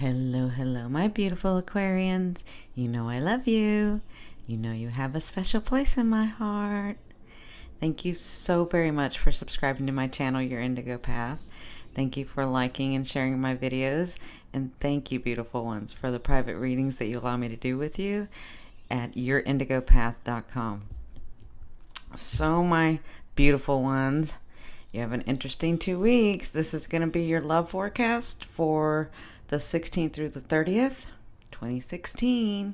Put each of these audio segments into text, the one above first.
Hello, hello, my beautiful Aquarians. You know I love you. You know you have a special place in my heart. Thank you so very much for subscribing to my channel, Your Indigo Path. Thank you for liking and sharing my videos. And thank you, beautiful ones, for the private readings that you allow me to do with you at yourindigopath.com. So, my beautiful ones, you have an interesting 2 weeks. This is going to be your love forecast for the 16th through the 30th, 2016.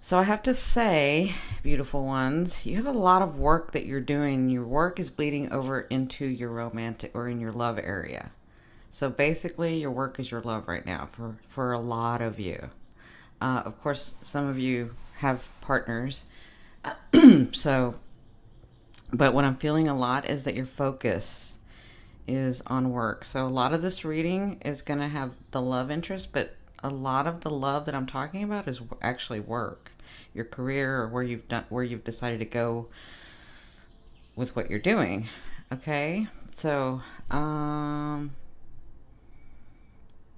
So I have to say, beautiful ones, you have a lot of work that you're doing. Your work is bleeding over into your romantic or in your love area. So basically, your work is your love right now for a lot of you. Of course, some of you have partners. So, but what I'm feeling a lot is that your focus is on work. So a lot of this reading is going to have the love interest, but a lot of the love that I'm talking about is actually work, your career, or where you've decided to go with what you're doing. Okay, so yeah,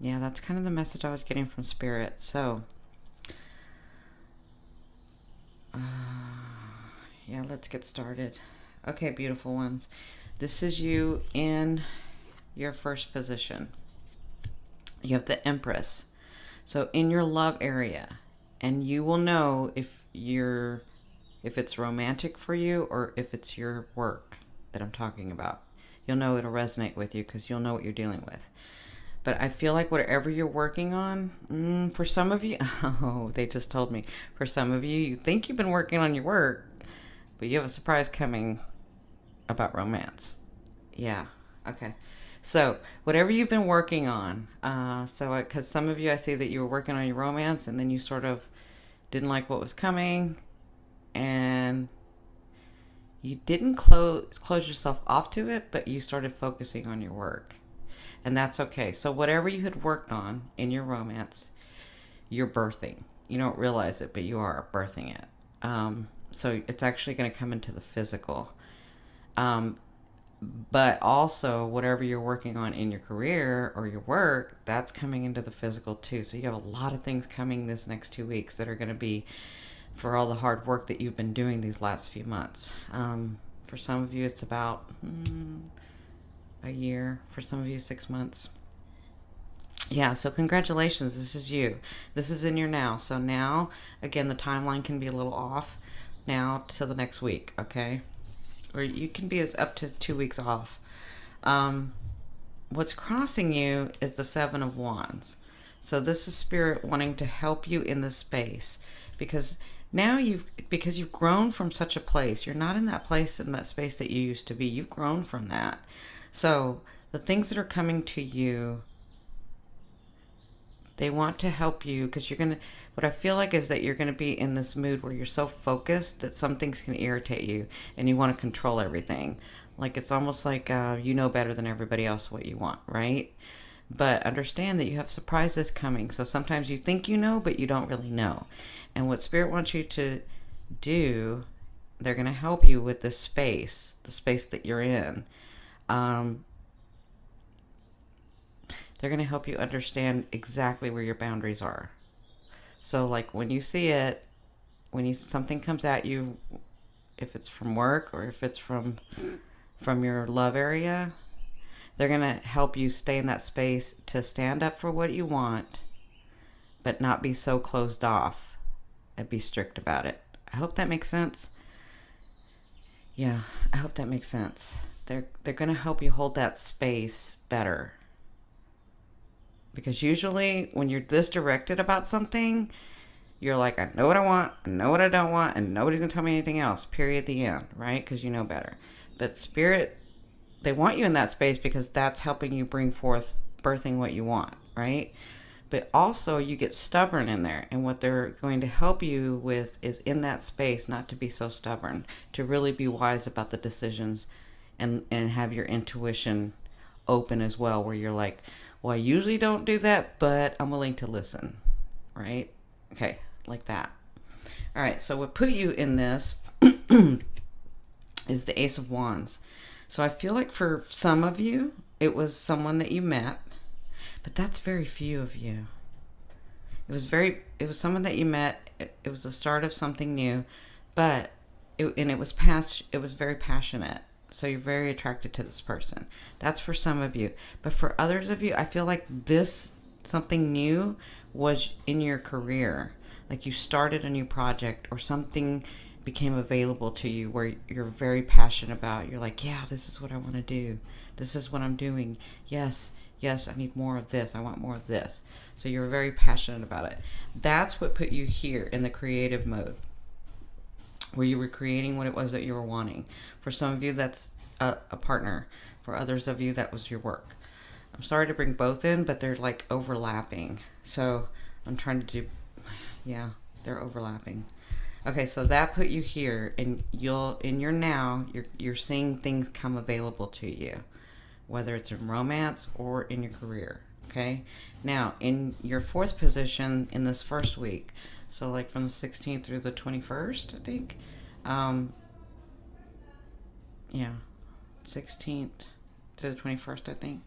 that's kind of the message I was getting from Spirit. So yeah, let's get started. Okay, beautiful ones, this is you in your first position. You have the Empress. So in your love area, and you will know if it's romantic for you or if it's your work that I'm talking about. You'll know it'll resonate with you because you'll know what you're dealing with. But I feel like whatever you're working on, for some of you, oh, they just told me, for some of you, you think you've been working on your work, but you have a surprise coming about romance. Yeah, okay. So whatever you've been working on, because some of you, I see that you were working on your romance and then you sort of didn't like what was coming and you didn't close yourself off to it, but you started focusing on your work. And that's okay. So whatever you had worked on in your romance, you're birthing. You don't realize it, but you are birthing it. So it's actually going to come into the physical. But also, whatever you're working on in your career or your work, that's coming into the physical too. So you have a lot of things coming this next 2 weeks that are going to be for all the hard work that you've been doing these last few months. For some of you, it's about a year. For some of you, 6 months. Yeah, so congratulations. This is you. This is in your now. So now, again, the timeline can be a little off now to the next week, okay? Or you can be as up to 2 weeks off. What's crossing you is the Seven of Wands. So this is Spirit wanting to help you in this space because now because you've grown from such a place. You're not in that place, in that space that you used to be. You've grown from that. So the things that are coming to you, they want to help you because what I feel like is that you're going to be in this mood where you're so focused that some things can irritate you and you want to control everything. Like it's almost like you know better than everybody else what you want, right? But understand that you have surprises coming. So sometimes you think you know, but you don't really know. And what Spirit wants you to do, they're going to help you with this space, the space that you're in. They're going to help you understand exactly where your boundaries are. So like when you see it, something comes at you, if it's from work or if it's from your love area, they're going to help you stay in that space to stand up for what you want, but not be so closed off and be strict about it. I hope that makes sense. Yeah, I hope that makes sense. They're going to help you hold that space better. Because usually when you're this directed about something, you're like, I know what I want, I know what I don't want, and nobody's going to tell me anything else, period, the end, right? Because you know better. But Spirit, they want you in that space because that's helping you bring forth birthing what you want, right? But also you get stubborn in there. And what they're going to help you with is in that space not to be so stubborn, to really be wise about the decisions and have your intuition open as well, where you're like, well, I usually don't do that, but I'm willing to listen, right? Okay, like that. All right, so what put you in this is the Ace of Wands. So I feel like for some of you, it was someone that you met But that's very few of you. It was someone that you met. It was the start of something new, but it was very passionate. So you're very attracted to this person. That's for some of you. But for others of you, I feel like this something new was in your career. Like you started a new project or something became available to you where you're very passionate about. You're like, yeah, this is what I want to do. This is what I'm doing. Yes, yes, I need more of this. I want more of this. So you're very passionate about it. That's what put you here in the creative mode where you were creating what it was that you were wanting. For some of you, that's a partner. For others of you, that was your work. I'm sorry to bring both in, but they're like overlapping. So I'm trying to do, yeah, they're overlapping. Okay, so that put you here, and in your now, you're seeing things come available to you, whether it's in romance or in your career. Okay, now in your fourth position in this first week, so like from the 16th through the 21st, I think. Yeah, 16th to the 21st, I think.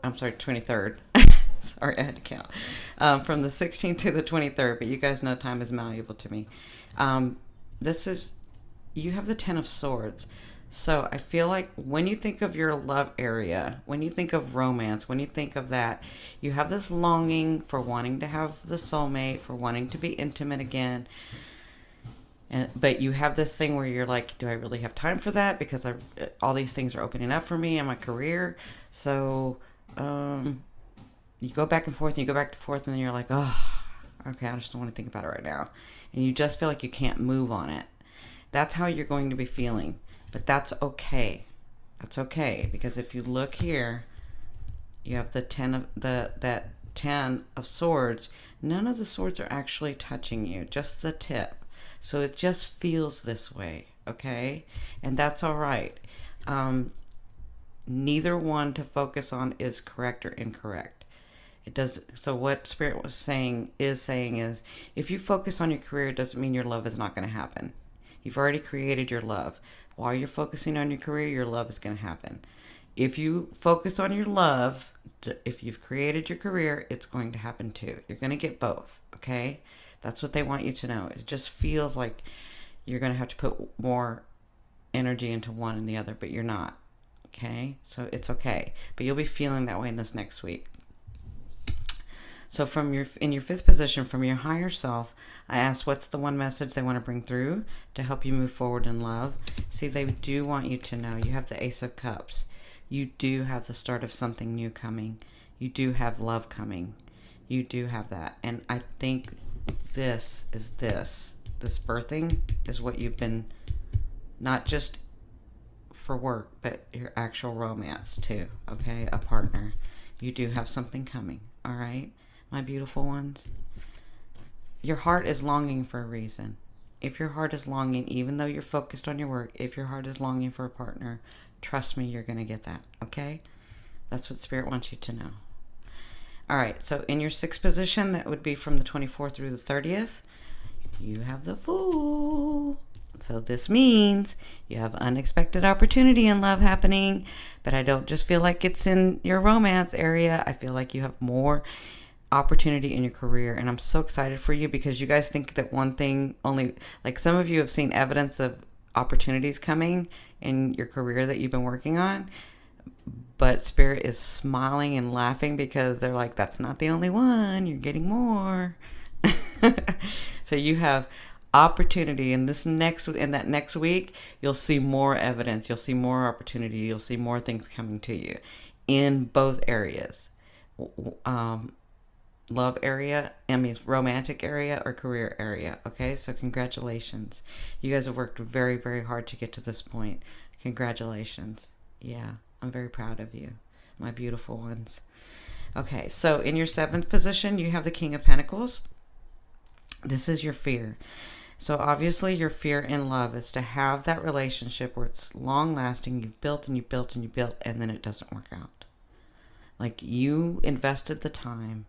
I'm sorry, 23rd. Sorry, I had to count. From the 16th to the 23rd, but you guys know time is malleable to me. This is, you have the Ten of Swords. So I feel like when you think of your love area, when you think of romance, when you think of that, you have this longing for wanting to have the soulmate, for wanting to be intimate again. But you have this thing where you're like, do I really have time for that? Because all these things are opening up for me in my career. So you go back and forth and you go back and forth and then you're like, oh, okay, I just don't want to think about it right now. And you just feel like you can't move on it. That's how you're going to be feeling. But that's okay. That's okay, because if you look here, you have that 10 of swords. None of the swords are actually touching you, just the tip. So it just feels this way, okay? And that's all right. Neither one to focus on is correct or incorrect. It does. So what Spirit was saying is if you focus on your career, it doesn't mean your love is not going to happen. You've already created your love. While you're focusing on your career, your love is going to happen. If you focus on your love, if you've created your career, it's going to happen too. You're going to get both, okay? That's what they want you to know. It just feels like you're going to have to put more energy into one and the other, but you're not, okay? So it's okay. But you'll be feeling that way in this next week. So in your fifth position, from your higher self, I asked what's the one message they want to bring through to help you move forward in love. See, they do want you to know you have the Ace of Cups. You do have the start of something new coming. You do have love coming. You do have that. And I think this birthing is what you've been, not just for work, but your actual romance too, okay? A partner. You do have something coming, all right? My beautiful ones, your heart is longing for a reason. If your heart is longing, even though you're focused on your work, if your heart is longing for a partner, trust me, you're going to get that, okay? That's what Spirit wants you to know. All right, so in your sixth position, that would be from the 24th through the 30th, you have the Fool. So this means you have unexpected opportunity in love happening, but I don't just feel like it's in your romance area. I feel like you have more opportunity in your career, and I'm so excited for you because you guys think that one thing only, like some of you have seen evidence of opportunities coming in your career that you've been working on, but Spirit is smiling and laughing because they're like, that's not the only one, you're getting more. So you have opportunity in that next week. You'll see more evidence, you'll see more opportunity, you'll see more things coming to you in both areas. Love area, romantic area or career area. Okay, so congratulations. You guys have worked very, very hard to get to this point. Congratulations. Yeah, I'm very proud of you, my beautiful ones. Okay, so in your seventh position, you have the King of Pentacles. This is your fear. So obviously your fear in love is to have that relationship where it's long lasting. You've built and you built and you built, and then it doesn't work out. Like you invested the time.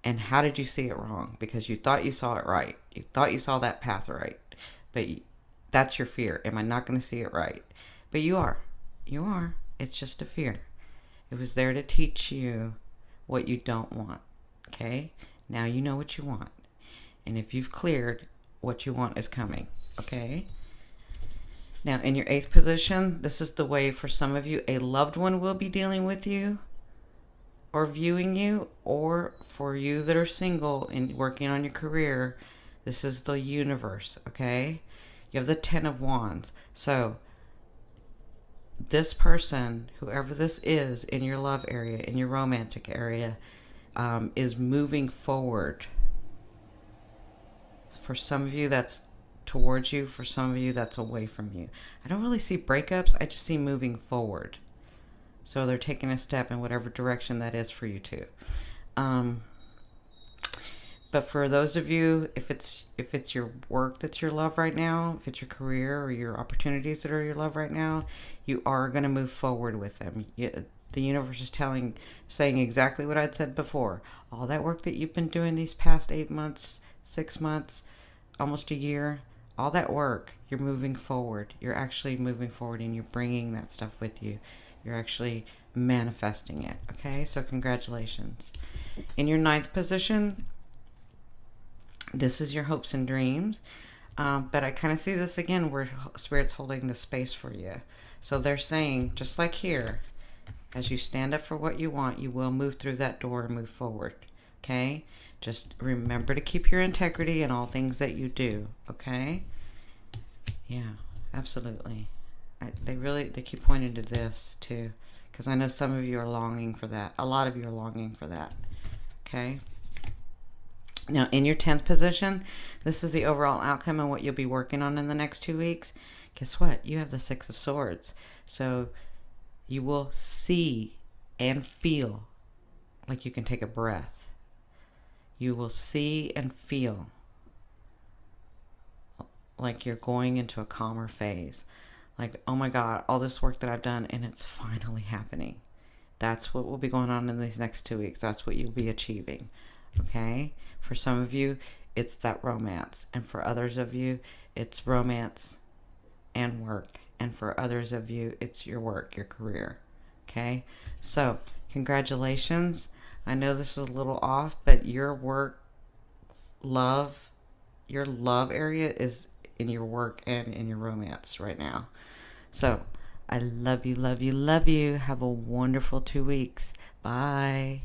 And how did you see it wrong? Because you thought you saw it right. You thought you saw that path right. But that's your fear. Am I not going to see it right? But you are. You are. It's just a fear. It was there to teach you what you don't want. Okay? Now you know what you want. And if you've cleared, what you want is coming. Okay? Now, in your 8th position, this is the way for some of you, a loved one will be dealing with you or viewing you, or for you that are single and working on your career, this is the universe, okay? You have the 10 of Wands. So, this person, whoever this is in your love area, in your romantic area, is moving forward. For some of you, that's towards you. For some of you, that's away from you. I don't really see breakups. I just see moving forward. So they're taking a step in whatever direction that is for you too. But for those of you, if it's your work that's your love right now, if it's your career or your opportunities that are your love right now, you are going to move forward with them. The universe is saying exactly what I'd said before. All that work that you've been doing these past 8 months, 6 months, almost a year, all that work, you're moving forward. You're actually moving forward and you're bringing that stuff with you. You're actually manifesting it. Okay, so congratulations. In your 9th position, this is your hopes and dreams. But I kind of see this again where Spirit's holding the space for you. So they're saying, just like here, as you stand up for what you want, you will move through that door and move forward. Okay? Just remember to keep your integrity in all things that you do. Okay? Yeah, absolutely. They keep pointing to this too, because I know some of you are longing for that. A lot of you are longing for that. Okay? Now, in your 10th position, this is the overall outcome and what you'll be working on in the next 2 weeks. Guess what? You have the 6 of Swords. So you will see and feel like you can take a breath. You will see and feel like you're going into a calmer phase. Like, oh my God, all this work that I've done and it's finally happening. That's what will be going on in these next 2 weeks. That's what you'll be achieving. Okay? For some of you, it's that romance. And for others of you, it's romance and work. And for others of you, it's your work, your career. Okay? So, congratulations. I know this is a little off, but your work, your love area is in your work and in your romance right now. So, I love you, love you, love you. Have a wonderful 2 weeks. Bye.